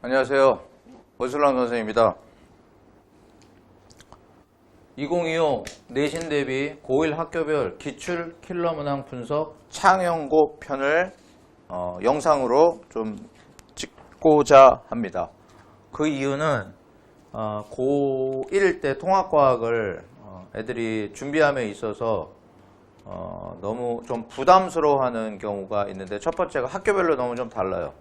안녕하세요. 원술람 선생입니다. 2025 내신 대비 고1 학교별 기출 킬러 문항 분석 창연고 편을 영상으로 좀 찍고자 합니다. 그 이유는 고1 때 통합과학을 애들이 준비함에 있어서 너무 좀 부담스러워하는 경우가 있는데, 첫 번째가 학교별로 너무 좀 달라요.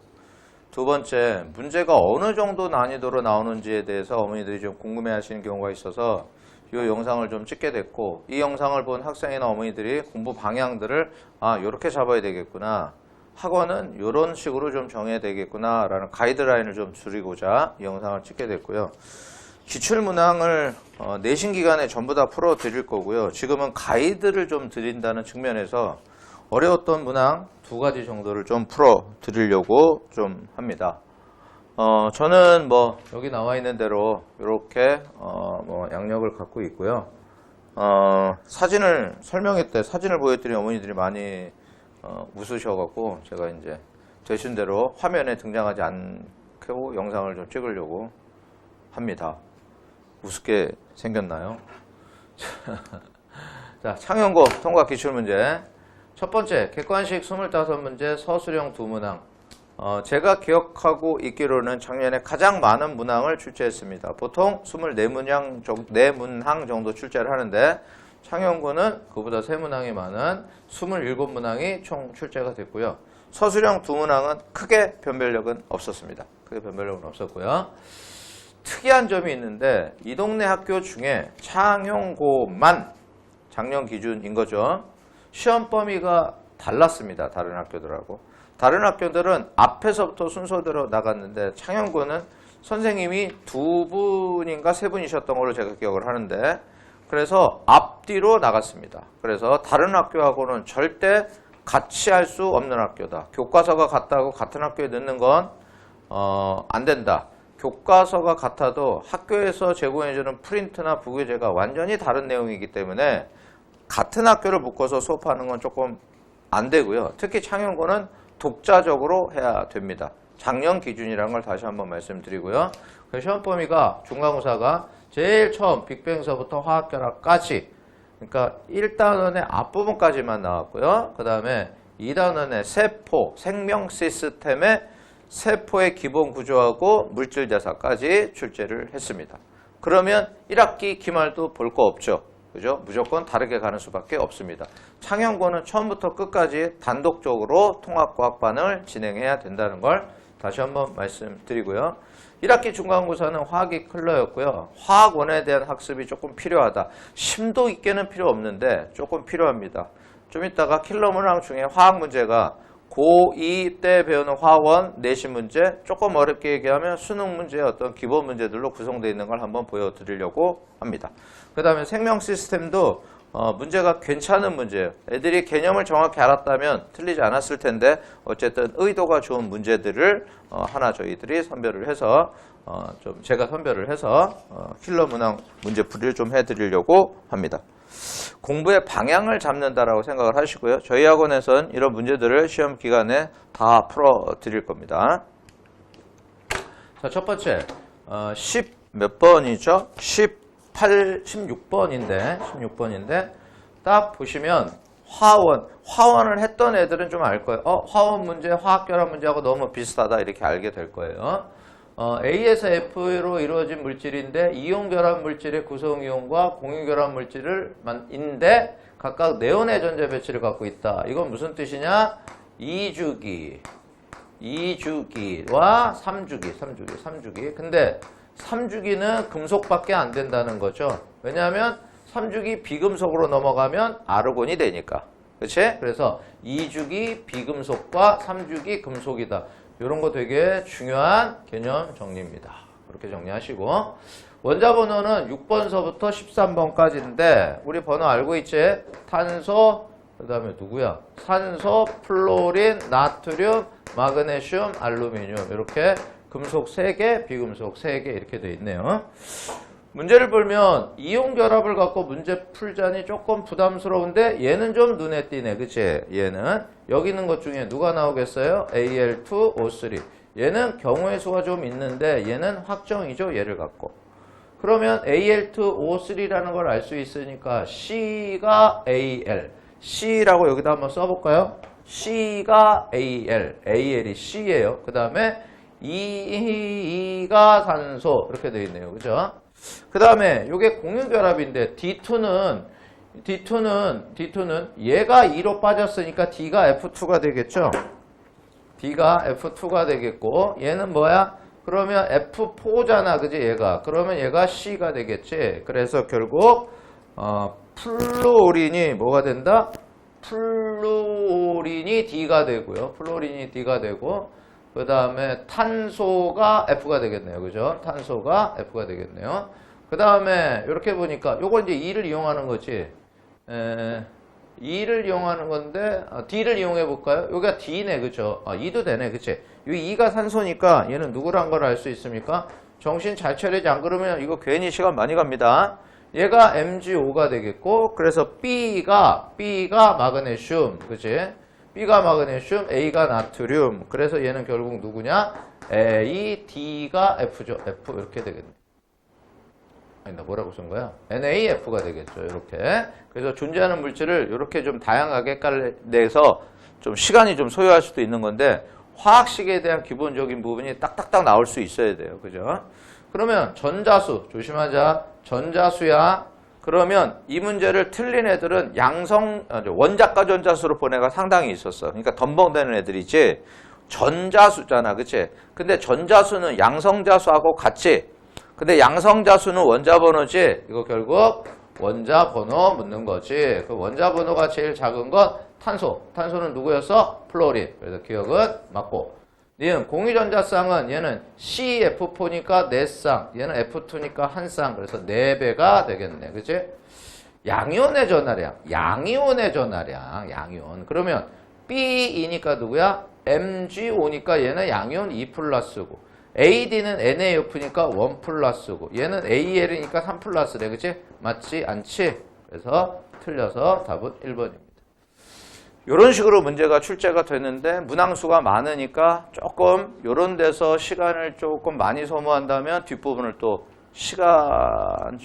두 번째, 문제가 어느 정도 난이도로 나오는지에 대해서 어머니들이 좀 궁금해하시는 경우가 있어서 이 영상을 좀 찍게 됐고, 이 영상을 본 학생이나 어머니들이 공부 방향들을 이렇게 잡아야 되겠구나, 학원은 이런 식으로 좀 정해야 되겠구나 라는 가이드라인을 좀 줄이고자 이 영상을 찍게 됐고요. 기출문항을 내신 기간에 전부 다 풀어 드릴 거고요. 지금은 가이드를 좀 드린다는 측면에서 어려웠던 문항 두 가지 정도를 좀 풀어 드리려고 좀 합니다. 저는 여기 나와 있는 대로 이렇게 양력을 갖고 있고요. 사진을 설명회 때 사진을 보여드린 어머니들이 많이 웃으셔갖고 제가 이제 되신 대로 화면에 등장하지 않고 영상을 좀 찍으려고 합니다. 우습게 생겼나요? 자, 창연고 통과 기출문제. 첫 번째, 객관식 25문제, 서술형 2문항. 제가 기억하고 있기로는 작년에 가장 많은 문항을 출제했습니다. 보통 24문항 정도 출제를 하는데, 창연고는 그보다 3문항이 많은 27문항이 총 출제가 됐고요. 서술형 2문항은 크게 변별력은 없었습니다. 크게 변별력은 없었고요. 특이한 점이 있는데, 이 동네 학교 중에 창연고만 작년 기준인 거죠. 시험 범위가 달랐습니다. 다른 학교들하고. 다른 학교들은 앞에서부터 순서대로 나갔는데, 창연고는 선생님이 2분인가 3분이셨던 걸로 제가 기억을 하는데, 그래서 앞뒤로 나갔습니다. 그래서 다른 학교하고는 절대 같이 할 수 없는 학교다. 교과서가 같다고 같은 학교에 넣는 건 안 된다. 교과서가 같아도 학교에서 제공해주는 프린트나 부교재가 완전히 다른 내용이기 때문에 같은 학교를 묶어서 수업하는 건 조금 안 되고요. 특히 창연고는 독자적으로 해야 됩니다. 작년 기준이라는 걸 다시 한번 말씀드리고요. 시험 범위가 중간고사가 제일 처음 빅뱅서부터 화학결합까지, 그러니까 1단원의 앞부분까지만 나왔고요. 그 다음에 2단원의 세포, 생명 시스템의 세포의 기본 구조하고 물질 대사까지 출제를 했습니다. 그러면 1학기 기말도 볼 거 없죠. 그죠? 무조건 다르게 가는 수밖에 없습니다. 창연고는 처음부터 끝까지 단독적으로 통합과학반을 진행해야 된다는 걸 다시 한번 말씀드리고요. 1학기 중간고사는 화학이 킬러였고요. 화학원에 대한 학습이 조금 필요하다. 심도 있게는 필요 없는데 조금 필요합니다. 좀 이따가 킬러 문항 중에 화학 문제가 고2 때 배우는 화원 내신 문제, 조금 어렵게 얘기하면 수능 문제의 어떤 기본 문제들로 구성되어 있는 걸 한번 보여드리려고 합니다. 그 다음에 생명 시스템도 문제가 괜찮은 문제예요. 애들이 개념을 정확히 알았다면 틀리지 않았을 텐데, 어쨌든 의도가 좋은 문제들을 하나 저희들이 선별을 해서 좀 제가 선별을 해서 킬러 문항 문제 풀이를 좀 해드리려고 합니다. 공부의 방향을 잡는다라고 생각을 하시고요. 저희 학원에서는 이런 문제들을 시험 기간에 다 풀어 드릴 겁니다. 자, 첫 번째 10 몇 번이죠? 16번인데 딱 보시면 화원을 했던 애들은 좀 알 거예요. 화원 문제, 화학결합 문제하고 너무 비슷하다 이렇게 알게 될 거예요. A에서 F로 이루어진 물질인데 이온결합 물질의 구성이온과 공유결합 물질인데 각각 네온의 전자 배치를 갖고 있다. 이건 무슨 뜻이냐? 2주기와 3주기. 근데 3주기는 금속밖에 안 된다는 거죠. 왜냐하면 3주기 비금속으로 넘어가면 아르곤이 되니까. 그렇지? 그래서 2주기 비금속과 3주기 금속이다. 이런 거 되게 중요한 개념 정리입니다. 그렇게 정리하시고, 원자 번호는 6번서부터 13번까지인데 우리 번호 알고 있지? 탄소, 그 다음에 누구야? 산소, 플로린, 나트륨, 마그네슘, 알루미늄, 이렇게 금속 3개, 비금속 3개 이렇게 되어 있네요. 문제를 보면 이온 결합을 갖고 문제 풀자니 조금 부담스러운데 얘는 좀 눈에 띄네. 그치? 얘는 여기 있는 것 중에 누가 나오겠어요? Al2O3. 얘는 경우의 수가 좀 있는데 얘는 확정이죠. 얘를 갖고. 그러면 Al2O3라는 걸 알 수 있으니까 C가 AL. C라고 여기다 한번 써볼까요? C가 AL. AL이 C예요. 그 다음에 E가 산소. 이렇게 되어 있네요. 그죠? 그 다음에 이게 공유결합인데 D2는 얘가 2로 빠졌으니까 D가 F2가 되겠죠? D가 F2가 되겠고 얘는 뭐야? 그러면 F4잖아. 그지 얘가. 그러면 얘가 C가 되겠지. 그래서 결국 플루오린이 뭐가 된다? 플루오린이 D가 되고요. 플루오린이 D가 되고 그 다음에 탄소가 F가 되겠네요. 그죠? 탄소가 F가 되겠네요. 그 다음에 이렇게 보니까 요거 이제 E를 이용하는 거지. E를 이용하는 건데 D를 이용해 볼까요? 여기가 D네. 그죠? E도 되네. 그치? 이 E가 산소니까 얘는 누구란 걸 알 수 있습니까? 정신 잘 차리지 안 그러면 이거 괜히 시간 많이 갑니다. 얘가 MgO가 되겠고 그래서 B가 마그네슘. 그치? B가 마그네슘, A가 나트륨. 그래서 얘는 결국 누구냐? A, D가 F죠. F 이렇게 되겠네. 아니, 나 뭐라고 쓴 거야? NaF가 되겠죠. 이렇게. 그래서 존재하는 물질을 이렇게 좀 다양하게 내서 좀 시간이 좀 소요할 수도 있는 건데 화학식에 대한 기본적인 부분이 딱딱딱 나올 수 있어야 돼요. 그죠? 그러면 전자수, 조심하자. 전자수야. 그러면 이 문제를 틀린 애들은 원자가 전자수로 본 애가 상당히 있었어. 그러니까 덤벙대는 애들이지. 전자수잖아. 그치? 근데 전자수는 양성자수하고 같이. 근데 양성자수는 원자번호지. 이거 결국 원자번호 묻는 거지. 그 원자번호가 제일 작은 건 탄소. 탄소는 누구였어? 플로린. 그래서 기억은 맞고. 니은 공유전자쌍은 얘는 CF4니까 4쌍. 얘는 F2니까 1쌍. 그래서 4배가 되겠네. 그치? 양이온의 전하량. 양이온의 전하량. 양이온. 그러면 B이니까 누구야? MgO니까 얘는 양이온 2 플러스고. AD는 NaF니까 1 플러스고. 얘는 AL이니까 3 플러스래. 그치? 맞지? 않지? 그래서 틀려서 답은 1번입니다. 이런 식으로 문제가 출제가 되는데 문항수가 많으니까 조금 이런 데서 시간을 조금 많이 소모한다면 뒷부분을 또 시간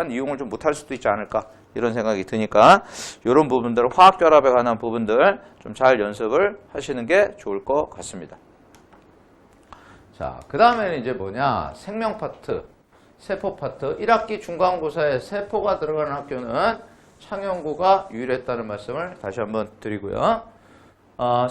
이용을 좀 못할 수도 있지 않을까 이런 생각이 드니까 이런 부분들 화학결합에 관한 부분들 좀 잘 연습을 하시는 게 좋을 것 같습니다. 자, 그 다음에는 이제 뭐냐? 생명 파트, 세포 파트. 1학기 중간고사에 세포가 들어가는 학교는 창연고가 유일했다는 말씀을 다시 한번 드리고요.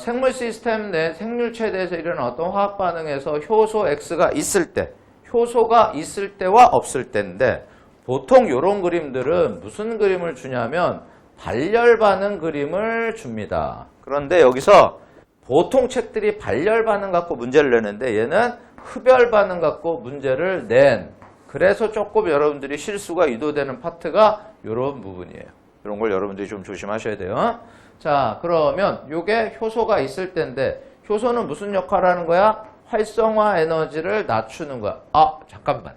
생물 시스템 내 생률체에 대해서 일어나는 어떤 화학 반응에서 효소 X가 있을 때, 효소가 있을 때와 없을 때인데 보통 이런 그림들은 무슨 그림을 주냐면 발열 반응 그림을 줍니다. 그런데 여기서 보통 책들이 발열 반응 갖고 문제를 내는데 얘는 흡열 반응 갖고 문제를 낸. 그래서 조금 여러분들이 실수가 유도되는 파트가 이런 부분이에요. 이런 걸 여러분들이 좀 조심하셔야 돼요. 자, 그러면 이게 효소가 있을 때인데 효소는 무슨 역할을 하는 거야? 활성화 에너지를 낮추는 거야. 잠깐만.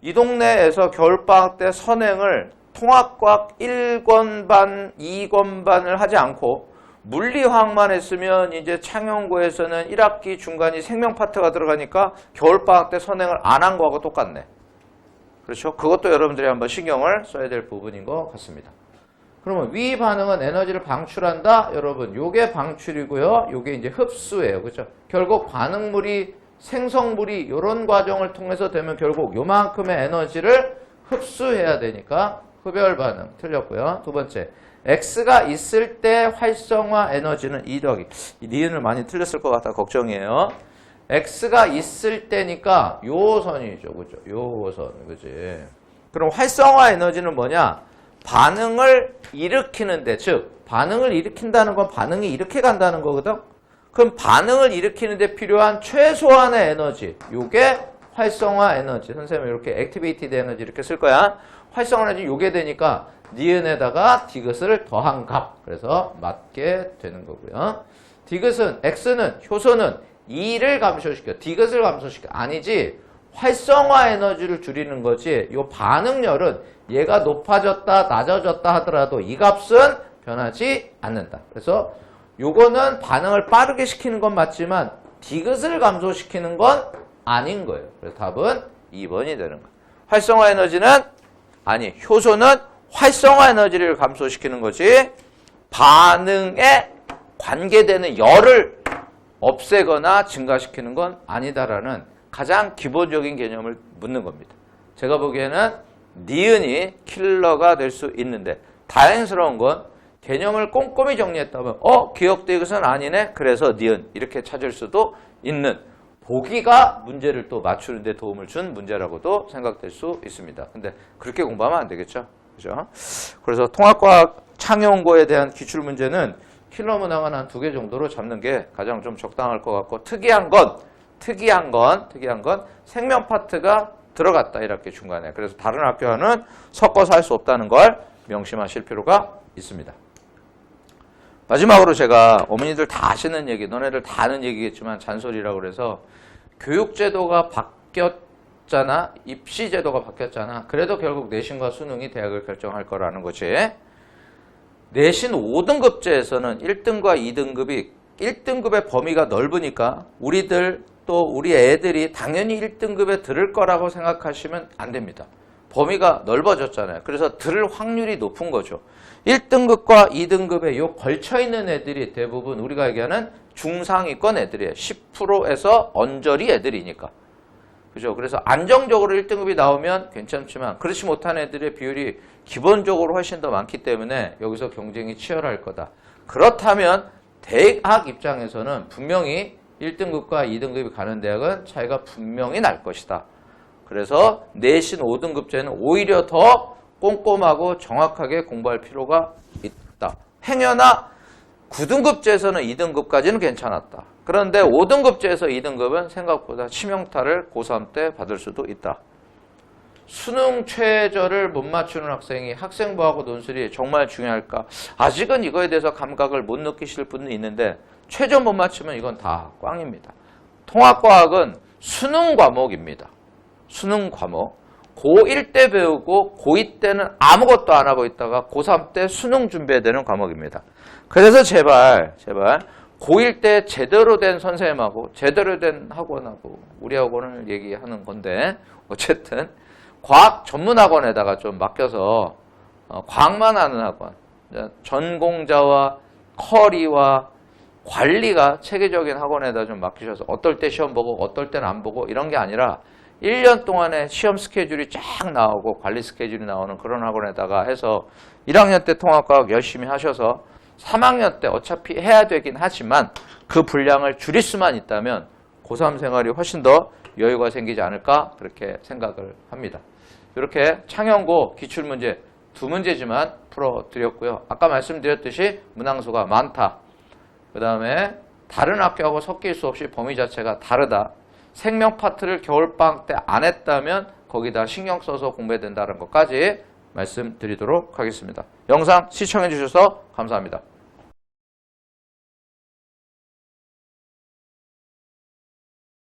이 동네에서 겨울방학 때 선행을 통합과학 1권반, 2권반을 하지 않고 물리화학만 했으면 이제 창연고에서는 1학기 중간이 생명 파트가 들어가니까 겨울방학 때 선행을 안 한 거하고 똑같네. 그렇죠? 그것도 여러분들이 한번 신경을 써야 될 부분인 것 같습니다. 그러면 위 반응은 에너지를 방출한다? 여러분, 요게 방출이고요. 요게 이제 흡수예요. 그렇죠? 결국 반응물이, 생성물이 이런 과정을 통해서 되면 결국 요만큼의 에너지를 흡수해야 되니까 흡열 반응 틀렸고요. 두 번째, X가 있을 때 활성화 에너지는 2 더하기. 이 니은을 많이 틀렸을 것 같아 걱정이에요. X가 있을 때니까 요 선이죠. 그죠? 요 선. 그지? 그럼 활성화 에너지는 뭐냐? 반응을 일으키는데, 즉, 반응을 일으킨다는 건 반응이 이렇게 간다는 거거든? 그럼 반응을 일으키는데 필요한 최소한의 에너지. 요게 활성화 에너지. 선생님이 이렇게 액티베이티드 에너지 이렇게 쓸 거야. 활성화 에너지 요게 되니까 니은에다가 디귿을 더한 값. 그래서 맞게 되는 거고요. 디귿은, X는, 효소는 2를 감소시켜. 디귿을 감소시켜. 아니지. 활성화 에너지를 줄이는 거지. 이 반응열은 얘가 높아졌다, 낮아졌다 하더라도 이 값은 변하지 않는다. 그래서 요거는 반응을 빠르게 시키는 건 맞지만 디귿을 감소시키는 건 아닌 거예요. 그래서 답은 2번이 되는 거예요. 활성화 에너지는 아니, 효소는 활성화 에너지를 감소시키는 거지 반응에 관계되는 열을 없애거나 증가시키는 건 아니다라는 가장 기본적인 개념을 묻는 겁니다. 제가 보기에는 니은이 킬러가 될 수 있는데 다행스러운 건 개념을 꼼꼼히 정리했다면 기억도 이것은 아니네. 그래서 니은 이렇게 찾을 수도 있는 보기가 문제를 또 맞추는 데 도움을 준 문제라고도 생각될 수 있습니다. 근데 그렇게 공부하면 안 되겠죠. 그죠? 그래서 통합과학 창의원고에 대한 기출문제는 킬러 문항은 한 2개 정도로 잡는 게 가장 좀 적당할 것 같고 특이한 건 생명 파트가 들어갔다 이렇게 중간에. 그래서 다른 학교와는 섞어서 할 수 없다는 걸 명심하실 필요가 있습니다. 마지막으로 제가 어머니들 다 아시는 얘기, 너네들 다 아는 얘기겠지만 잔소리라고 그래서 교육제도가 바뀌었잖아. 입시제도가 바뀌었잖아. 그래도 결국 내신과 수능이 대학을 결정할 거라는 거지. 내신 5등급제에서는 1등과 2등급이 1등급의 범위가 넓으니까 우리들 또 우리 애들이 당연히 1등급에 들을 거라고 생각하시면 안 됩니다. 범위가 넓어졌잖아요. 그래서 들을 확률이 높은 거죠. 1등급과 2등급에 요 걸쳐있는 애들이 대부분 우리가 얘기하는 중상위권 애들이에요. 10%에서 언저리 애들이니까. 그죠? 그래서 안정적으로 1등급이 나오면 괜찮지만 그렇지 못한 애들의 비율이 기본적으로 훨씬 더 많기 때문에 여기서 경쟁이 치열할 거다. 그렇다면 대학 입장에서는 분명히 1등급과 2등급이 가는 대학은 차이가 분명히 날 것이다. 그래서 내신 5등급제는 오히려 더 꼼꼼하고 정확하게 공부할 필요가 있다. 행여나 9등급제에서는 2등급까지는 괜찮았다. 그런데 5등급제에서 2등급은 생각보다 치명타를 고3 때 받을 수도 있다. 수능 최저를 못 맞추는 학생이 학생부하고 논술이 정말 중요할까? 아직은 이거에 대해서 감각을 못 느끼실 분은 있는데 최저 못 맞추면 이건 다 꽝입니다. 통합과학은 수능 과목입니다. 수능 과목. 고1 때 배우고 고2 때는 아무것도 안 하고 있다가 고3 때 수능 준비해야 되는 과목입니다. 그래서 제발 고1 때 제대로 된 선생님하고 제대로 된 학원하고 우리 학원을 얘기하는 건데 어쨌든 과학 전문 학원에다가 좀 맡겨서 과학만 하는 학원, 전공자와 커리와 관리가 체계적인 학원에다 좀 맡기셔서 어떨 때 시험 보고 어떨 때는 안 보고 이런 게 아니라 1년 동안에 시험 스케줄이 쫙 나오고 관리 스케줄이 나오는 그런 학원에다가 해서 1학년 때 통합과학 열심히 하셔서 3학년 때 어차피 해야 되긴 하지만 그 분량을 줄일 수만 있다면 고3 생활이 훨씬 더 여유가 생기지 않을까 그렇게 생각을 합니다. 이렇게 창의연고 기출문제 2문제지만 풀어드렸고요. 아까 말씀드렸듯이 문항수가 많다. 그 다음에 다른 학교하고 섞일 수 없이 범위 자체가 다르다. 생명 파트를 겨울방학 때 안 했다면 거기다 신경 써서 공부해야 된다는 것까지 말씀드리도록 하겠습니다. 영상 시청해 주셔서 감사합니다.